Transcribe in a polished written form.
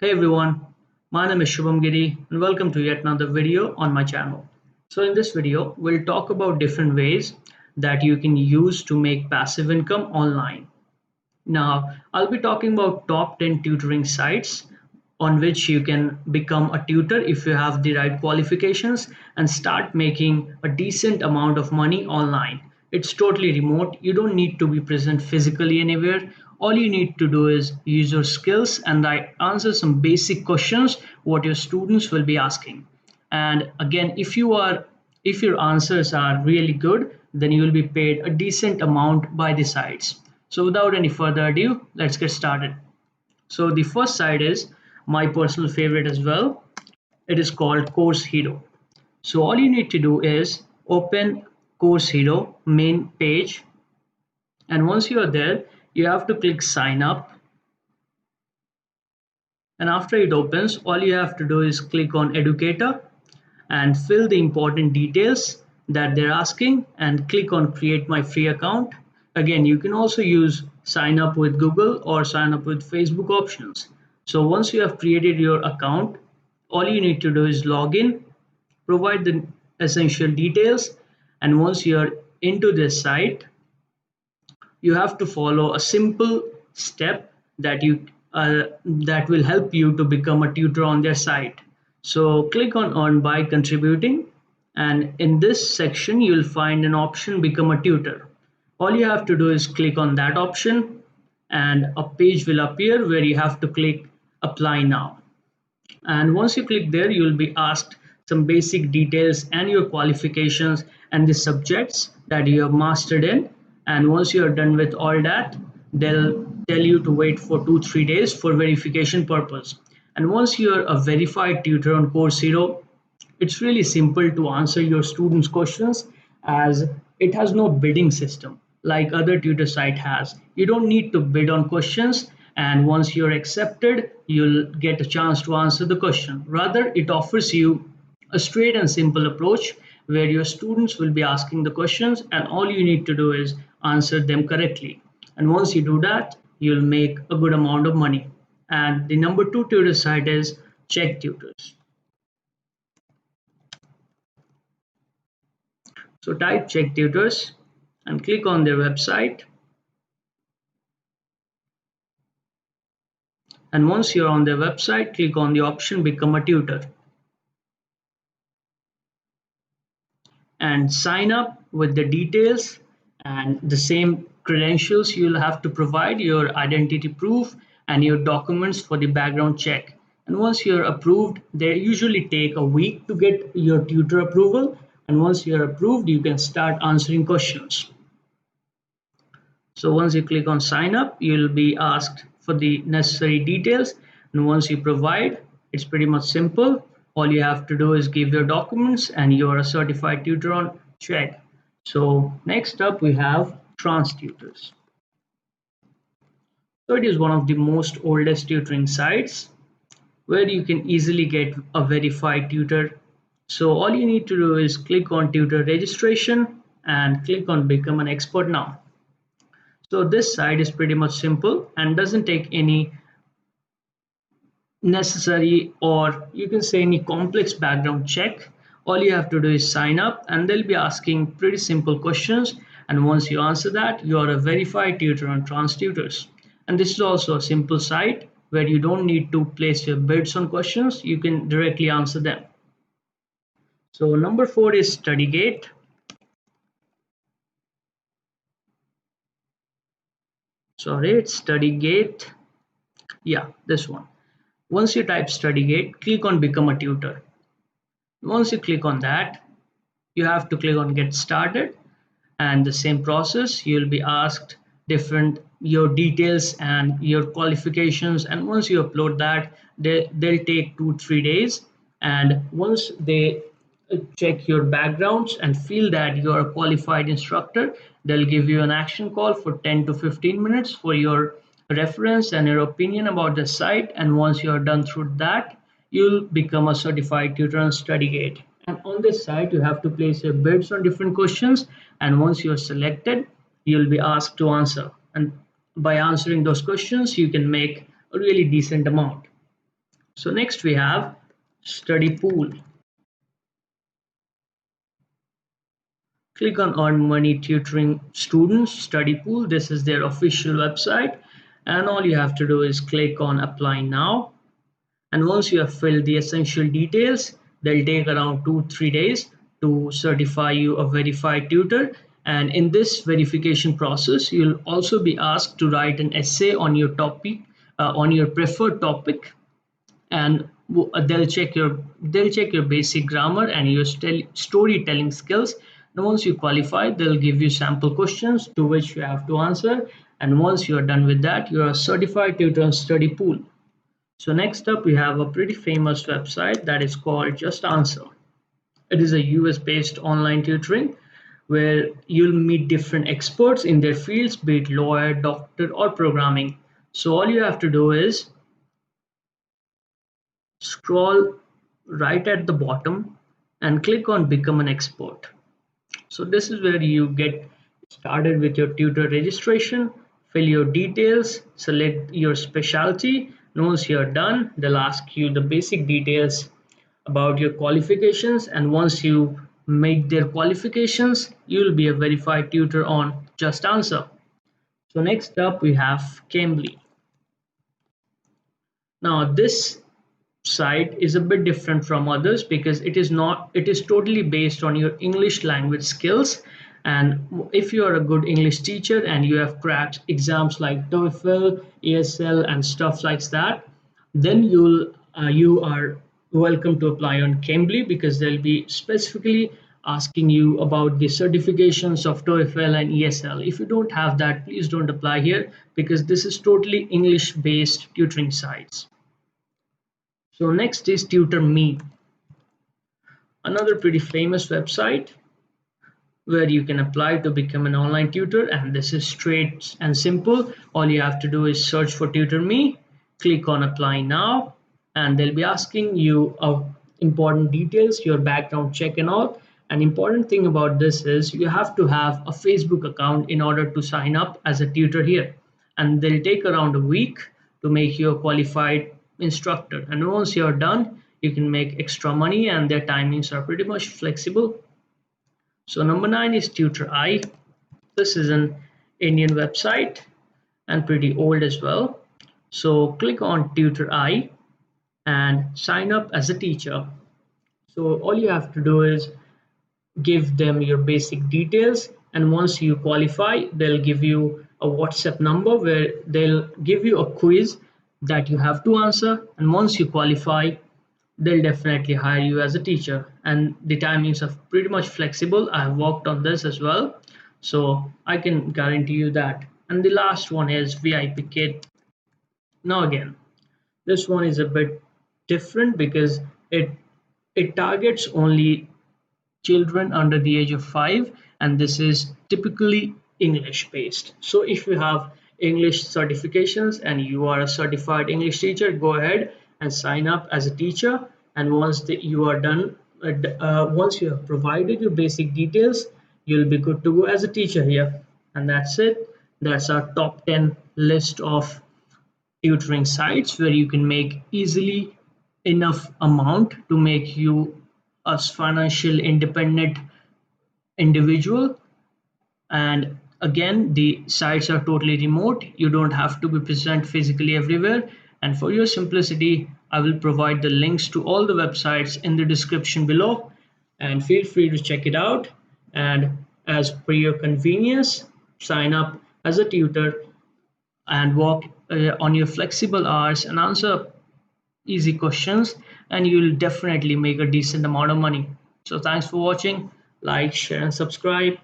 Hey everyone, my name is Shubham Giri and welcome to yet another video on my channel. So in this video, we'll talk about different ways that you can use to make passive income online. Now, I'll be talking about top 10 tutoring sites on which you can become a tutor if you have the right qualifications and start making a decent amount of money online. It's totally remote. You don't need to be present physically anywhere. All you need to do is use your skills and answer some basic questions what your students will be asking. And again, if your answers are really good, then you will be paid a decent amount by the sites. So without any further ado, let's get started. So the first site is my personal favorite as well. It is called Course Hero. So all you need to do is open Course Hero main page, and once you are there, you have to click sign up. And after it opens, all you have to do is click on Educator and fill the important details that they're asking and click on create my free account. Again, you can also use sign up with Google or sign up with Facebook options. So once you have created your account, all you need to do is log in, provide the essential details, and once you're into this site, you have to follow a simple step that will help you to become a tutor on their site. So click on earn by contributing, and in this section you'll find an option become a tutor. All you have to do is click on that option and a page will appear where you have to click apply now. And once you click there, you'll be asked some basic details and your qualifications and the subjects that you have mastered in. And once you are done with all that, they'll tell you to wait for 2-3 days for verification purpose. And once you're a verified tutor on Course Hero, it's really simple to answer your students' questions as it has no bidding system like other tutor site has. You don't need to bid on questions, and once you're accepted, you'll get a chance to answer the question. Rather, it offers you a straight and simple approach where your students will be asking the questions and all you need to do is answer them correctly. And once you do that, you'll make a good amount of money. And the number 2 tutor site is Check Tutors. So type Check Tutors and click on their website. And once you're on their website, click on the option become a tutor and sign up with the details and the same credentials. You'll have to provide your identity proof and your documents for the background check. And once you're approved, they usually take a week to get your tutor approval. And once you're approved, you can start answering questions. So once you click on sign up, you'll be asked for the necessary details. And once you provide, it's pretty much simple. All you have to do is give your documents and you're a certified tutor on check. So next up we have Tutors. So it is one of the most oldest tutoring sites where you can easily get a verified tutor. So all you need to do is click on tutor registration and click on become an expert now. So this site is pretty much simple and doesn't take any necessary, or you can say any complex background check. All you have to do is sign up and they'll be asking pretty simple questions, and once you answer that, you are a verified tutor on Tutors. And this is also a simple site where you don't need to place your bids on questions, you can directly answer them. So number 4 is Studygate. Sorry, it's Studygate. Yeah, this one. Once you type Studygate, click on become a tutor. Once you click on that, you have to click on get started, and the same process, you'll be asked your details and your qualifications, and once you upload that, they'll take 2-3 days, and once they check your backgrounds and feel that you're a qualified instructor, they'll give you an action call for 10 to 15 minutes for your reference and your opinion about the site. And once you're done through that, you'll become a certified tutor on Studygate. And on this site, you have to place your bids on different questions, and once you're selected, you'll be asked to answer, and by answering those questions you can make a really decent amount. So next we have Studypool. Click on Earn Money Tutoring Students Studypool. This is their official website, and all you have to do is click on Apply Now. And once you have filled the essential details, they'll take around 2-3 days to certify you a verified tutor. And in this verification process, you'll also be asked to write an essay on your topic, on your preferred topic, and they'll check your basic grammar and your storytelling skills. And once you qualify, they'll give you sample questions to which you have to answer. And once you are done with that, you are a certified tutor on Studypool. So next up, we have a pretty famous website that is called JustAnswer. It is a US based online tutoring where you'll meet different experts in their fields, be it lawyer, doctor, or programming. So all you have to do is scroll right at the bottom and click on Become an Expert. So this is where you get started with your tutor registration, fill your details, select your specialty. And once you're done, they'll ask you the basic details about your qualifications. And once you make their qualifications, you'll be a verified tutor on JustAnswer. So next up, we have Cambly. Now this site is a bit different from others because it is totally based on your English language skills. And if you are a good English teacher and you have cracked exams like TOEFL, ESL, and stuff like that, then you are welcome to apply on Cambly because they'll be specifically asking you about the certifications of TOEFL and ESL. If you don't have that, please don't apply here because this is totally English based tutoring sites. So next is TutorMe, another pretty famous website where you can apply to become an online tutor, and this is straight and simple. All you have to do is search for TutorMe, click on Apply Now, and they'll be asking you important details, your background check and all. An important thing about this is you have to have a Facebook account in order to sign up as a tutor here, and they'll take around a week to make you a qualified instructor. And once you're done, you can make extra money, and their timings are pretty much flexible. So number 9 is TutorI. This is an Indian website and pretty old as well. So click on TutorI and sign up as a teacher. So all you have to do is give them your basic details, and once you qualify, they'll give you a WhatsApp number where they'll give you a quiz that you have to answer. And once you qualify, they'll definitely hire you as a teacher, and the timings are pretty much flexible. I have worked on this as well, so I can guarantee you that. And the last one is VIPKid. Now again, this one is a bit different because it targets only children under the age of 5, and this is typically English based. So if you have English certifications and you are a certified English teacher, go ahead and sign up as a teacher. And once you are done, once you have provided your basic details, you'll be good to go as a teacher here. And that's it. That's our top 10 list of tutoring sites where you can make easily enough amount to make you a financial independent individual. And again, the sites are totally remote. You don't have to be present physically everywhere. And for your simplicity, I will provide the links to all the websites in the description below, and feel free to check it out. And as per your convenience, sign up as a tutor and work on your flexible hours and answer easy questions, and you'll definitely make a decent amount of money. So thanks for watching. Like, share, and subscribe.